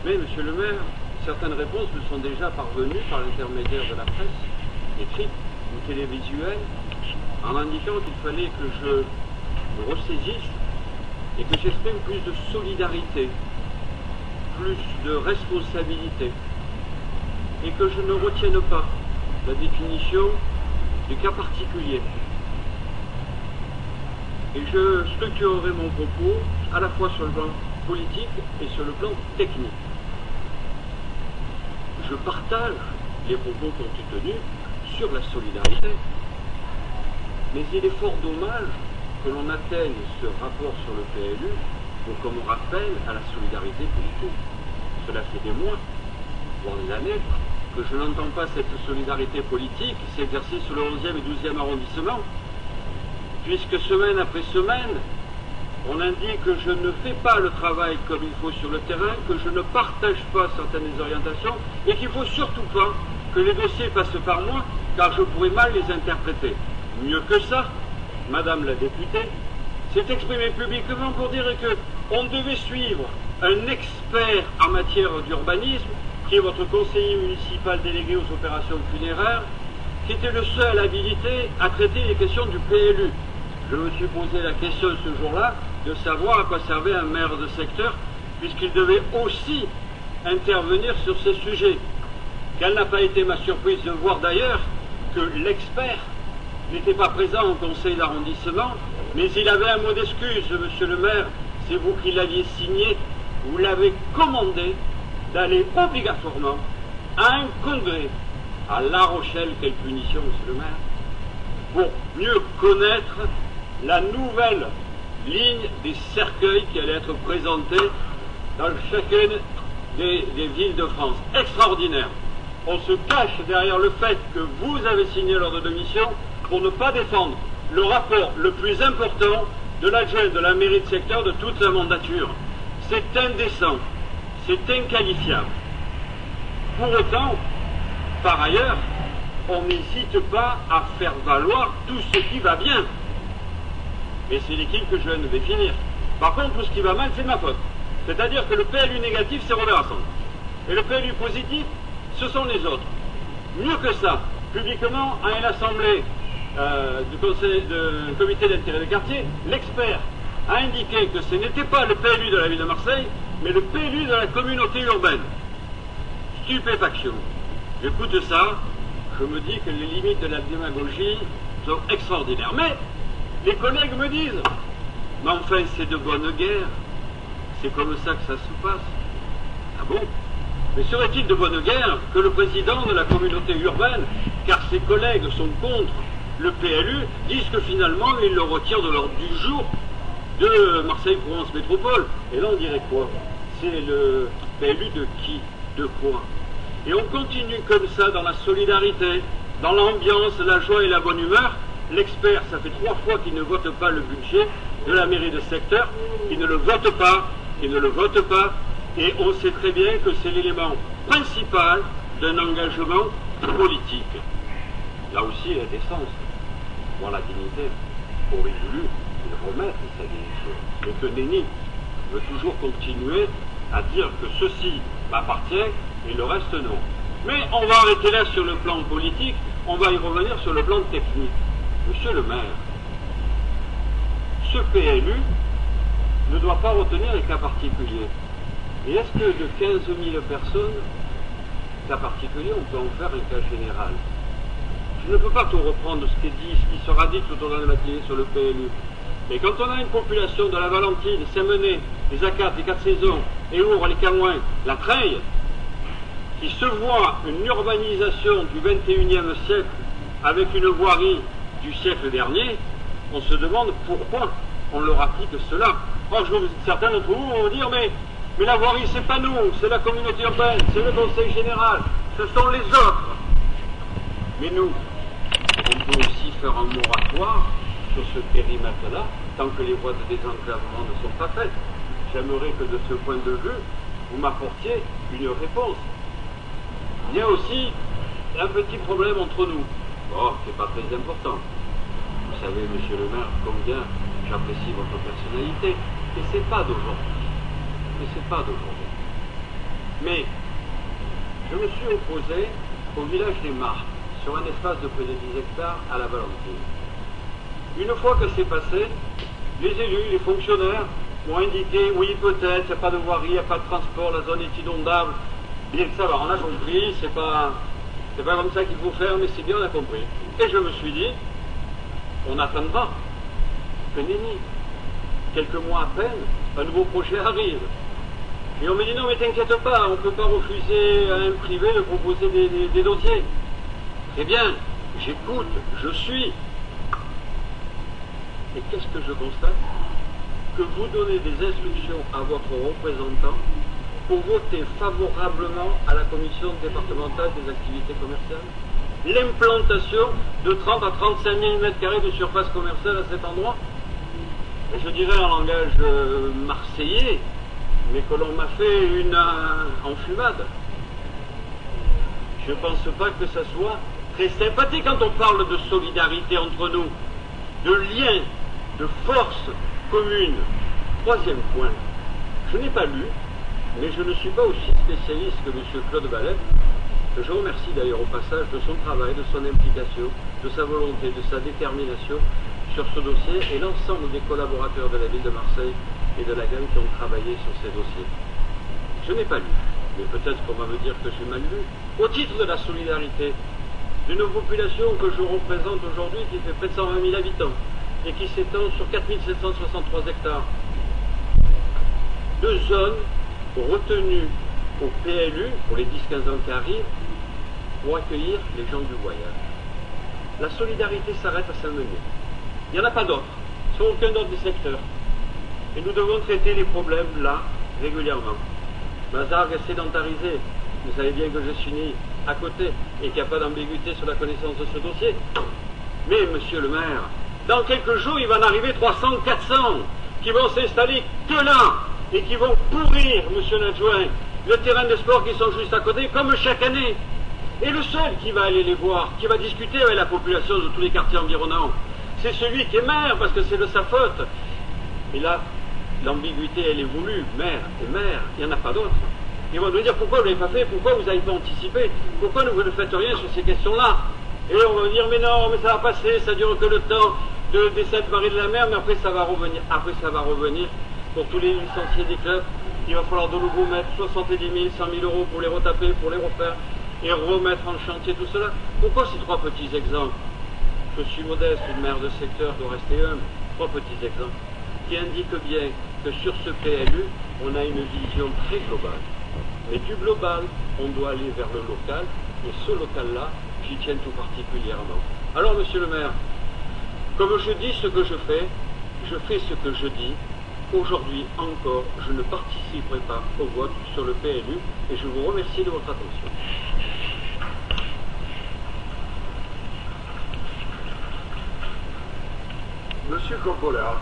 Mais, monsieur le maire, certaines réponses me sont déjà parvenues par l'intermédiaire de la presse, écrite ou télévisuelle, en indiquant qu'il fallait que je me ressaisisse et que j'exprime plus de solidarité, plus de responsabilité, et que je ne retienne pas la définition du cas particulier. Et je structurerai mon propos à la fois sur le plan politique et sur le plan technique. Je partage les propos qui ont été tenus sur la solidarité, mais il est fort dommage que l'on atteigne ce rapport sur le PLU pour comme rappel à la solidarité politique. Cela fait des mois, voire des années, que je n'entends pas cette solidarité politique s'exercer sur le 11e et 12e arrondissement, puisque semaine après semaine, on indique que je ne fais pas le travail comme il faut sur le terrain, que je ne partage pas certaines orientations, et qu'il ne faut surtout pas que les dossiers passent par moi, car je pourrais mal les interpréter. Mieux que ça, Madame la députée s'est exprimée publiquement pour dire qu'on devait suivre un expert en matière d'urbanisme, qui est votre conseiller municipal délégué aux opérations funéraires, qui était le seul habilité à traiter les questions du PLU. Je me suis posé la question ce jour-là de savoir à quoi servait un maire de secteur, puisqu'il devait aussi intervenir sur ces sujets. Quelle n'a pas été ma surprise de voir d'ailleurs que l'expert n'était pas présent au conseil d'arrondissement, mais il avait un mot d'excuse, monsieur le maire, c'est vous qui l'aviez signé, vous l'avez commandé d'aller obligatoirement à un congrès à La Rochelle. Quelle punition, monsieur le maire, pour mieux connaître la nouvelle ligne des cercueils qui allait être présentée dans chacune des villes de France. Extraordinaire. On se cache derrière le fait que vous avez signé l'ordre de mission pour ne pas défendre le rapport le plus important de l'adjoint de la mairie de secteur de toute la mandature. C'est indécent, c'est inqualifiable. Pour autant, par ailleurs, on n'hésite pas à faire valoir tout ce qui va bien. Et c'est l'équipe que je viens de définir. Par contre, tout ce qui va mal, c'est de ma faute. C'est-à-dire que le PLU négatif, c'est Robert Assange. Et le PLU positif, ce sont les autres. Mieux que ça, publiquement, à une assemblée du comité d'intérêt de quartier, l'expert a indiqué que ce n'était pas le PLU de la ville de Marseille, mais le PLU de la communauté urbaine. Stupéfaction. J'écoute ça, je me dis que les limites de la démagogie sont extraordinaires. Mais les collègues me disent, mais enfin c'est de bonne guerre, c'est comme ça que ça se passe. Ah bon? Mais serait-il de bonne guerre que le président de la communauté urbaine, car ses collègues sont contre le PLU, disent que finalement il le retire de l'ordre du jour de Marseille-Provence Métropole? Et là on dirait quoi? C'est le PLU de qui? De quoi? Et on continue comme ça dans la solidarité, dans l'ambiance, la joie et la bonne humeur. L'expert, ça fait 3 fois qu'il ne vote pas le budget de la mairie de secteur, qu'il ne le vote pas, et on sait très bien que c'est l'élément principal d'un engagement politique. Là aussi, la décence, voire la dignité, aurait voulu remettre sa démission. Mais que nenni veut toujours continuer à dire que ceci m'appartient et le reste non. Mais on va arrêter là sur le plan politique, on va y revenir sur le plan technique. Monsieur le maire, ce PLU ne doit pas retenir les cas particuliers. Et est-ce que de 15 000 personnes, cas particuliers, on peut en faire un cas général? Je ne peux pas tout reprendre ce qui sera dit tout au long de la matinée sur le PLU. Mais quand on a une population de la Valentine, Saint-Menet, les Accates, les 4 Saisons, les Ours, les Camouins, la Treille, qui se voit une urbanisation du 21e siècle avec une voirie du siècle dernier, on se demande pourquoi on leur applique cela. Or, certains d'entre vous vont dire, mais la voirie, c'est pas nous, c'est la communauté urbaine, c'est le conseil général, ce sont les autres. Mais nous, on peut aussi faire un moratoire sur ce périmètre-là, tant que les voies de désenclavement ne sont pas faites. J'aimerais que de ce point de vue, vous m'apportiez une réponse. Il y a aussi un petit problème entre nous. Bon, c'est pas très important. Vous savez, monsieur le maire, combien j'apprécie votre personnalité. Et c'est pas d'aujourd'hui. Mais je me suis opposé au village des Marques, sur un espace de près de 10 hectares à la Valentine. Une fois que c'est passé, les élus, les fonctionnaires m'ont indiqué, oui peut-être, il n'y a pas de voirie, il n'y a pas de transport, la zone est inondable. Bien ça va, on a compris, c'est pas comme ça qu'il faut faire, mais c'est bien, on a compris. Et je me suis dit, on attendra que nenni. Quelques mois à peine, un nouveau projet arrive. Et on me dit, non mais t'inquiète pas, on ne peut pas refuser à un privé de proposer des dossiers. Eh bien, j'écoute, je suis. Et qu'est-ce que je constate? Que vous donnez des instructions à votre représentant pour voter favorablement à la commission départementale des activités commerciales l'implantation de 30 à 35 000 m² de surface commerciale à cet endroit. Et je dirais en langage marseillais, mais que l'on m'a fait une enfumade. Je ne pense pas que ça soit très sympathique quand on parle de solidarité entre nous, de lien, de force commune. Troisième point, je n'ai pas lu, mais je ne suis pas aussi spécialiste que M. Claude Valette, que je remercie d'ailleurs au passage de son travail, de son implication, de sa volonté, de sa détermination sur ce dossier et l'ensemble des collaborateurs de la ville de Marseille et de la gang qui ont travaillé sur ces dossiers. Je n'ai pas lu, mais peut-être qu'on va me dire que j'ai mal lu, au titre de la solidarité d'une population que je représente aujourd'hui qui fait près de 120 000 habitants et qui s'étend sur 4 763 hectares. Deux zones retenues au PLU, pour les 10-15 ans qui arrivent, pour accueillir les gens du voyage. La solidarité s'arrête à Saint-Menehould. Il n'y en a pas d'autres, sur aucun autre des secteurs. Et nous devons traiter les problèmes là, régulièrement. Mazargues est sédentarisé. Vous savez bien que je suis né à côté et qu'il n'y a pas d'ambiguïté sur la connaissance de ce dossier. Mais, monsieur le maire, dans quelques jours, il va en arriver 300, 400 qui vont s'installer que là et qui vont pourrir, monsieur l'adjoint, le terrain de sport qui sont juste à côté, comme chaque année. Et le seul qui va aller les voir, qui va discuter avec la population de tous les quartiers environnants, c'est celui qui est maire, parce que c'est de sa faute. Et là, l'ambiguïté, elle est voulue, maire et maire, il n'y en a pas d'autres. Ils vont nous dire pourquoi vous ne l'avez pas fait, pourquoi vous n'avez pas anticipé, pourquoi vous ne faites rien sur ces questions-là. Et on va dire, mais non, mais ça va passer, ça dure que le temps des Saintes-Maries de la Mer, mais après ça va revenir. Après ça va revenir pour tous les licenciés des clubs. Il va falloir de nouveau mettre 70 000, 100 000 euros pour les retaper, pour les refaire et remettre en chantier tout cela. Pourquoi ces trois petits exemples? Je suis modeste, une maire de secteur doit rester humble. Trois petits exemples qui indiquent bien que sur ce PLU, on a une vision très globale. Mais du global, on doit aller vers le local, et ce local-là, j'y tiens tout particulièrement. Alors, monsieur le maire, comme je dis ce que je fais ce que je dis. Aujourd'hui encore, je ne participerai pas au vote sur le PLU et je vous remercie de votre attention. Monsieur Coppola,